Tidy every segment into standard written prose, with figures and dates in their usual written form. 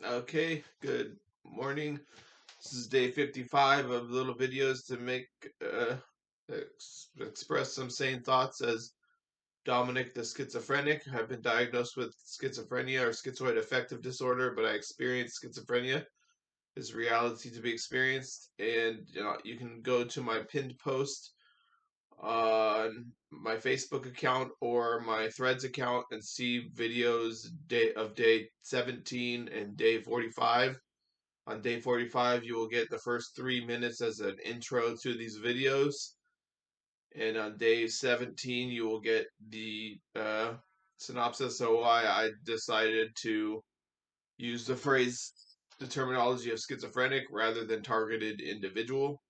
Okay, good morning. This is day 55 of little videos to make express some sane thoughts as Dominic the schizophrenic. I've been diagnosed with schizophrenia or schizoid affective disorder, but I experienced schizophrenia. Is reality to be experienced, and you can go to my pinned post on my Facebook account or my Threads account and see videos of day 17 and day 45. On day 45, you will get the first 3 minutes as an intro to these videos. And on day 17, you will get the synopsis of why I decided to use the terminology of schizophrenic rather than targeted individual.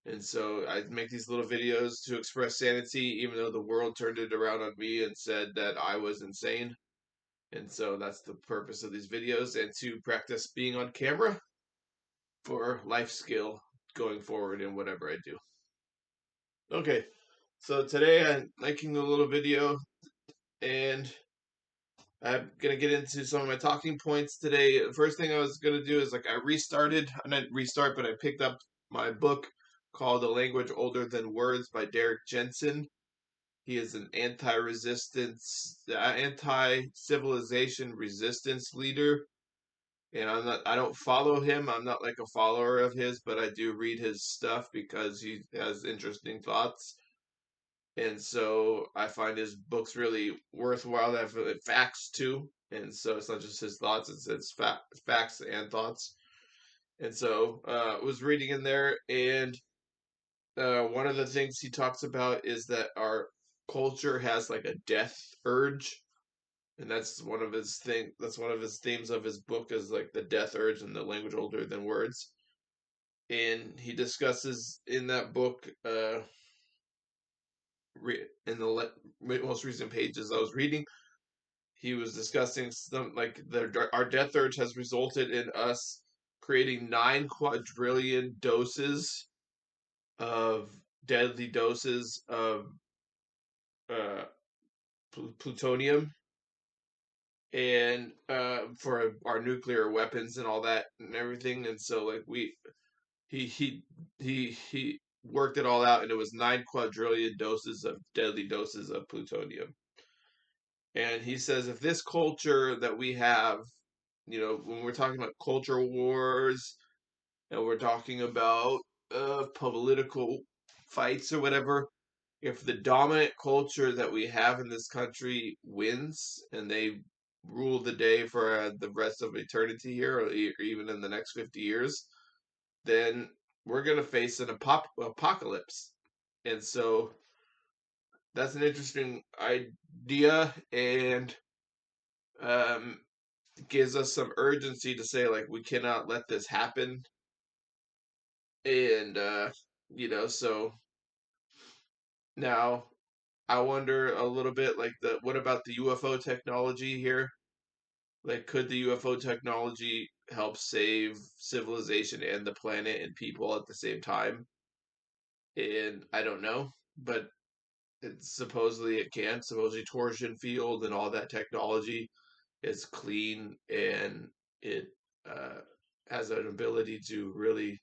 And so I make these little videos to express sanity, even though the world turned it around on me and said that I was insane. And so that's the purpose of these videos, and to practice being on camera for life skill going forward in whatever I do. Okay, so today I'm making a little video and I'm gonna get into some of my talking points today. The first thing I was gonna do is I didn't restart, but I picked up my book called "A Language Older Than Words" by Derek Jensen. He is an anti-civilization resistance leader, and I don't follow him. I'm not like a follower of his, but I do read his stuff because he has interesting thoughts. And so I find his books really worthwhile. They have facts too, and so it's not just his thoughts; it's facts and thoughts. And so I was reading in there, and one of the things he talks about is that our culture has like a death urge, and that's one of his themes of his book is like the death urge and the language older than words. And he discusses in that book, in the most recent pages I was reading, he was discussing some like our death urge has resulted in us creating 9 quadrillion doses of deadly doses of uh, plutonium, and for our nuclear weapons and all that and everything. And so like he he he worked it all out, and it was 9 quadrillion doses of deadly doses of plutonium. And he says if this culture that we have, when we're talking about culture wars and we're talking about political fights or whatever, if the dominant culture that we have in this country wins and they rule the day for the rest of eternity here, or even in the next 50 years, then we're going to face an apocalypse. And so that's an interesting idea, and um, gives us some urgency to say, like, we cannot let this happen. And, so now I wonder a little bit, like, what about the UFO technology here? Like, could the UFO technology help save civilization and the planet and people at the same time? And I don't know, but supposedly it can. Supposedly torsion field and all that technology is clean, and it uh, has an ability to really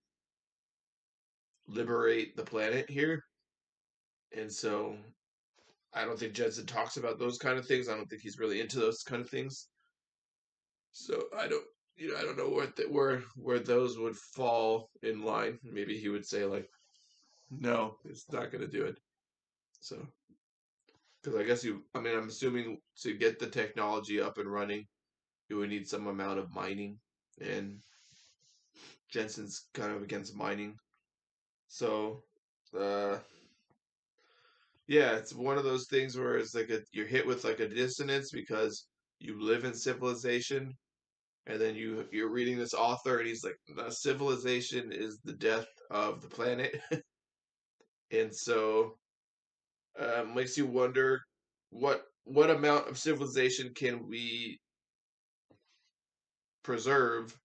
liberate the planet here. And so I don't think Jensen talks about those kind of things. I don't think he's really into those kind of things. So I don't know where those would fall in line. Maybe he would say like, no, it's not going to do it. So because I guess I'm assuming to get the technology up and running, you would need some amount of mining, and Jensen's kind of against mining. So, uh, yeah, it's one of those things where it's like you're hit with like a dissonance because you live in civilization, and then you're reading this author, and he's like, "The civilization is the death of the planet," and so makes you wonder what amount of civilization can we preserve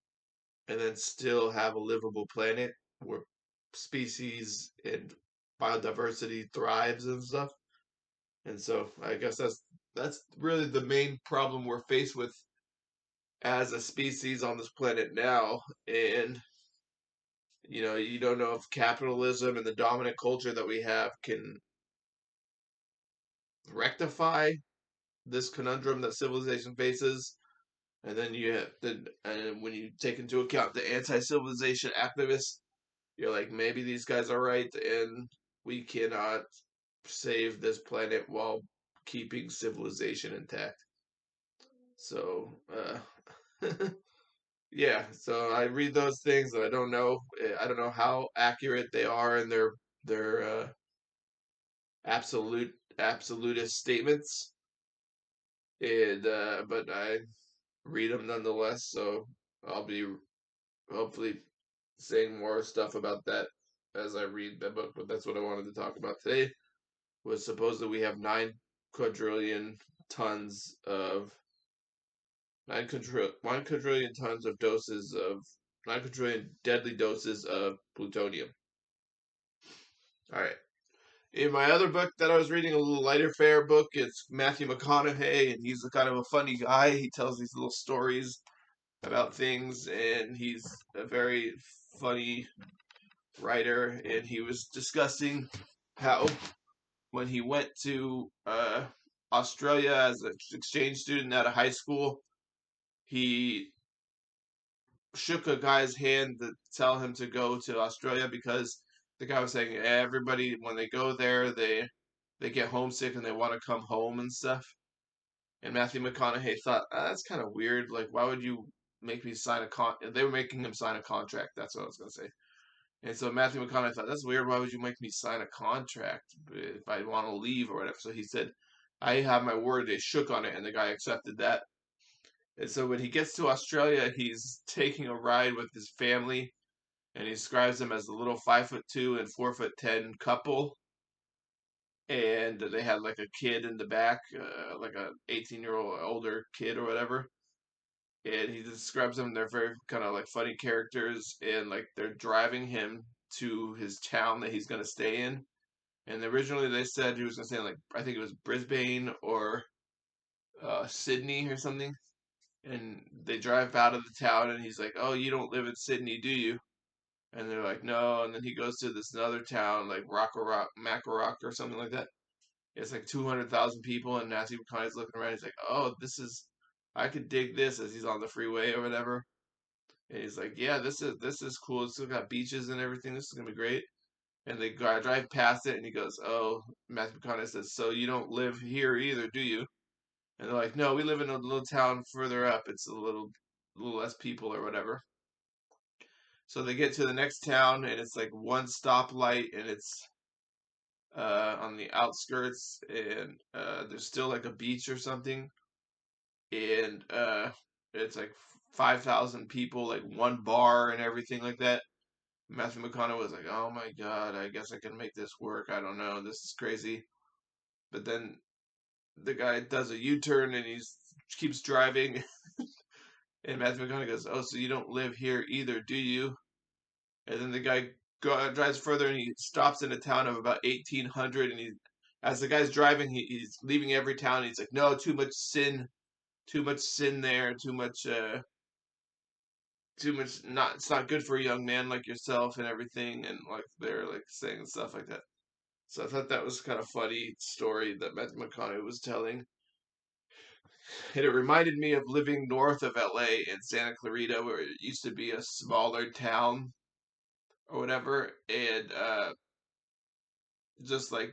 and then still have a livable planet where species and biodiversity thrives and stuff. And so I guess that's really the main problem we're faced with as a species on this planet now, and you don't know if capitalism and the dominant culture that we have can rectify this conundrum that civilization faces. And then and when you take into account the anti-civilization activists, you're like, maybe these guys are right, and we cannot save this planet while keeping civilization intact. So, yeah. So I read those things, and I don't know. I don't know how accurate they are in their absolutist statements, and but I read them nonetheless. So I'll be hopefully saying more stuff about that as I read the book. But that's what I wanted to talk about today. Was supposedly we have quadrillion tons of 9 quadrillion tons of doses of 9 quadrillion deadly doses of plutonium. All right. In my other book that I was reading, a little lighter fare book, it's Matthew McConaughey, and he's a kind of a funny guy. He tells these little stories about things, and he's a very funny writer. And he was discussing how when he went to Australia as an exchange student at a high school, he shook a guy's hand to tell him to go to Australia because the guy was saying everybody when they go there they get homesick and they want to come home and stuff. And Matthew McConaughey thought that's kind of weird. Like, why would you make me sign a con? They were making him sign a contract. That's what I was gonna say. And so Matthew McConaughey thought that's weird. Why would you make me sign a contract if I want to leave or whatever? So he said, "I have my word." They shook on it, and the guy accepted that. And so when he gets to Australia, he's taking a ride with his family, and he describes them as a little 5'2" and 4'10" couple. And they had like a kid in the back, like a 18-year-old older kid or whatever. And he describes them. They're very kind of like funny characters, and like they're driving him to his town that he's gonna stay in. And originally they said he was gonna stay in like I think it was Brisbane or Sydney or something. And they drive out of the town, and he's like, "Oh, you don't live in Sydney, do you?" And they're like, "No." And then he goes to this another town, like Mackorock or something like that. It's like 200,000 people, and Matthew McConaughey's looking around. He's like, "Oh, I could dig this," as he's on the freeway or whatever. And he's like, "Yeah, this is cool. It's still got beaches and everything. This is gonna be great." And they drive past it, and he goes, "Oh," Matthew McConaughey says, "So you don't live here either, do you?" And they're like, "No, we live in a little town further up. It's a little less people or whatever." So they get to the next town, and it's like one stoplight, and it's on the outskirts, and there's still like a beach or something, and it's like 5,000 people, like one bar and everything like that. Matthew McConaughey was like, "Oh my God, I guess I can make this work. I don't know, this is crazy." But then the guy does a U-turn and he keeps driving, and Matthew McConaughey goes, "Oh, so you don't live here either, do you?" And then the guy drives further, and he stops in a town of about 1,800. And as the guy's driving, he's leaving every town. And he's like, "No, too much sin there, too much. Not It's not good for a young man like yourself and everything." And like they're like saying stuff like that. So I thought that was kind of funny story that Matthew McConaughey was telling. And it reminded me of living north of LA in Santa Clarita, where it used to be a smaller town or whatever. And just like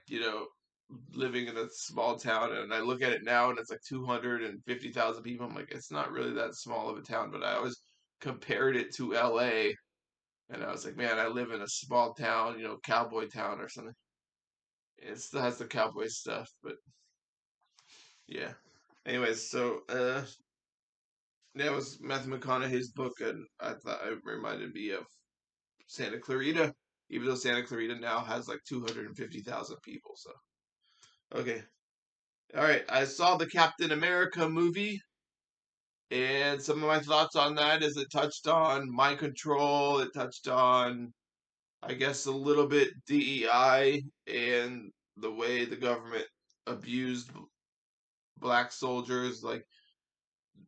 living in a small town, and I look at it now and it's like 250,000 people. I'm like, it's not really that small of a town, but I always compared it to LA, and I was like, man, I live in a small town, cowboy town or something. It still has the cowboy stuff, but yeah. Anyways, so that was Matthew McConaughey's book, and I thought it reminded me of Santa Clarita, even though Santa Clarita now has like 250,000 people. So okay. All right, I saw the Captain America movie, and some of my thoughts on that is it touched on mind control, it touched on, I guess, a little bit DEI and the way the government abused black soldiers. Like,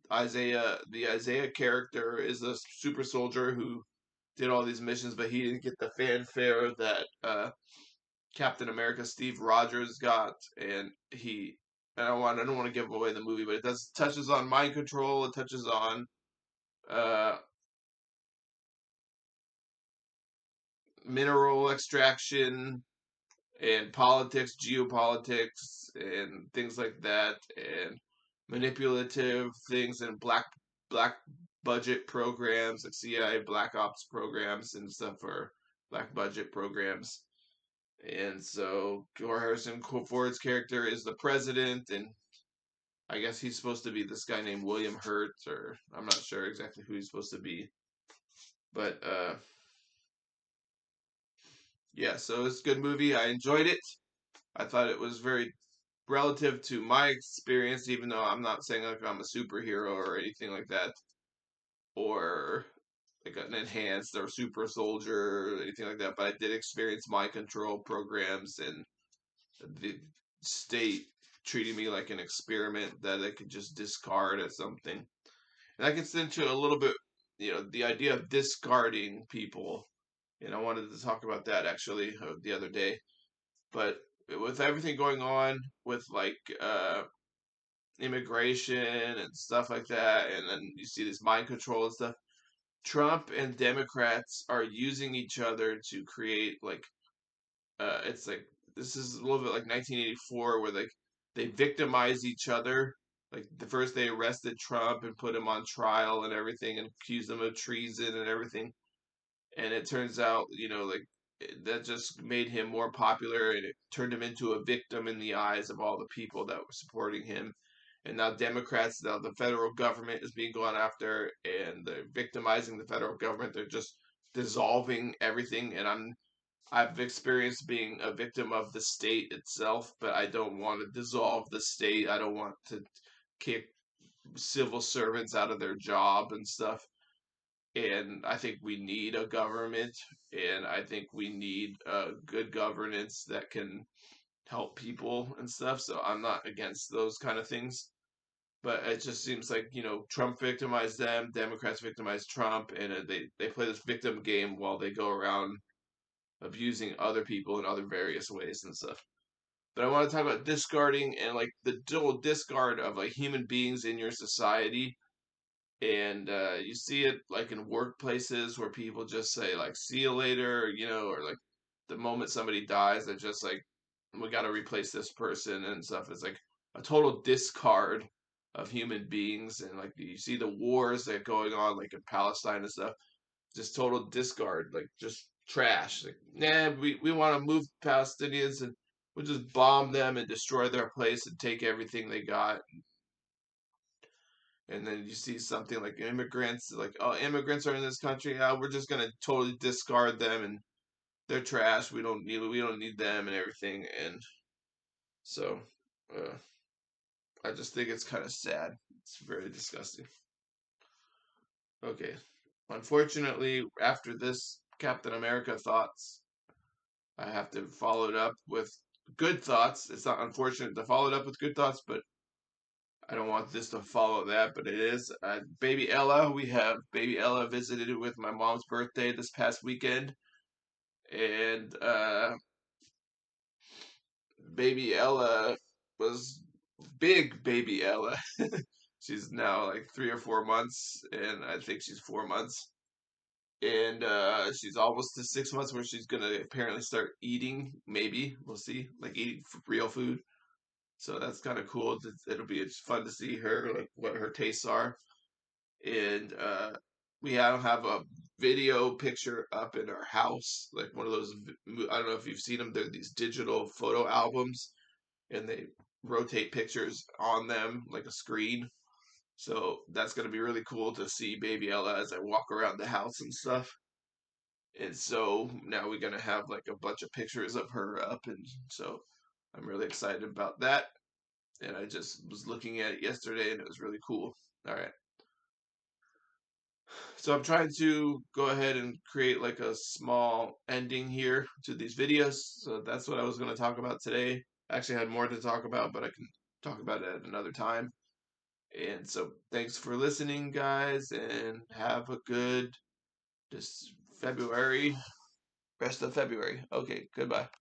the Isaiah character is a super soldier who did all these missions, but he didn't get the fanfare that Captain America Steve Rogers got, and he. I don't want to give away the movie, but it does touches on mind control. It touches on uh, mineral extraction and politics, geopolitics, and things like that, and manipulative things and black budget programs like CIA black ops programs and stuff for black budget programs. And so Harrison Ford's character is the president, and I guess he's supposed to be this guy named William Hurt, or I'm not sure exactly who he's supposed to be, but yeah. So it's a good movie. I enjoyed it. I thought it was very relative to my experience, even though I'm not saying like I'm a superhero or anything like that, or like an enhanced or super soldier or anything like that. But I did experience mind control programs and the state treating me like an experiment that I could just discard as something. And that gets into a little bit, the idea of discarding people. And I wanted to talk about that actually the other day. But with everything going on with like immigration and stuff like that, and then you see this mind control and stuff. Trump and Democrats are using each other to create like it's like this is a little bit like 1984 where like they victimize each other. Like the first they arrested Trump and put him on trial and everything and accused him of treason and everything. And it turns out, like that just made him more popular and it turned him into a victim in the eyes of all the people that were supporting him. And now Democrats, now the federal government is being gone after and they're victimizing the federal government. They're just dissolving everything. And I've experienced being a victim of the state itself, but I don't want to dissolve the state. I don't want to kick civil servants out of their job and stuff. And I think we need a government, and I think we need good governance that can help people and stuff. So I'm not against those kind of things. But it just seems like, Trump victimized them, Democrats victimized Trump, and they play this victim game while they go around abusing other people in other various ways and stuff. But I want to talk about discarding and like the dual discard of like human beings in your society. And you see it like in workplaces where people just say like "see you later," or like the moment somebody dies, they're just like, "We got to replace this person" and stuff. It's like a total discard of human beings, and like you see the wars that are going on like in Palestine and stuff, just total discard, like just trash. Like, nah, we want to move Palestinians and we'll just bomb them and destroy their place and take everything they got. And then you see something like immigrants, like, oh, immigrants are in this country. We're just gonna totally discard them and they're trash. We don't need them and everything. And so, uh, I just think it's kind of sad. It's very disgusting. Okay, unfortunately, after this Captain America thoughts, I have to follow it up with good thoughts. It's not unfortunate to follow it up with good thoughts, but I don't want this to follow that, but it is. Baby Ella, we have Baby Ella visited with my mom's birthday this past weekend, and Baby Ella was big. Baby Ella. She's now like 3 or 4 months, and I think she's 4 months, and she's almost to 6 months where she's gonna apparently start eating. Maybe we'll see, like eating real food. So that's kind of cool. It'll be it's fun to see her like what her tastes are. And we have a video picture up in our house, like one of those. I don't know if you've seen them. They're these digital photo albums, and they rotate pictures on them like a screen. So that's gonna be really cool to see Baby Ella as I walk around the house and stuff. And so now we're gonna have like a bunch of pictures of her up, and so I'm really excited about that. And I just was looking at it yesterday, and it was really cool. All right. So I'm trying to go ahead and create like a small ending here to these videos. So that's what I was going to talk about today. I actually had more to talk about, but I can talk about it at another time. And so thanks for listening, guys, and have a good this February, rest of February. Okay, goodbye.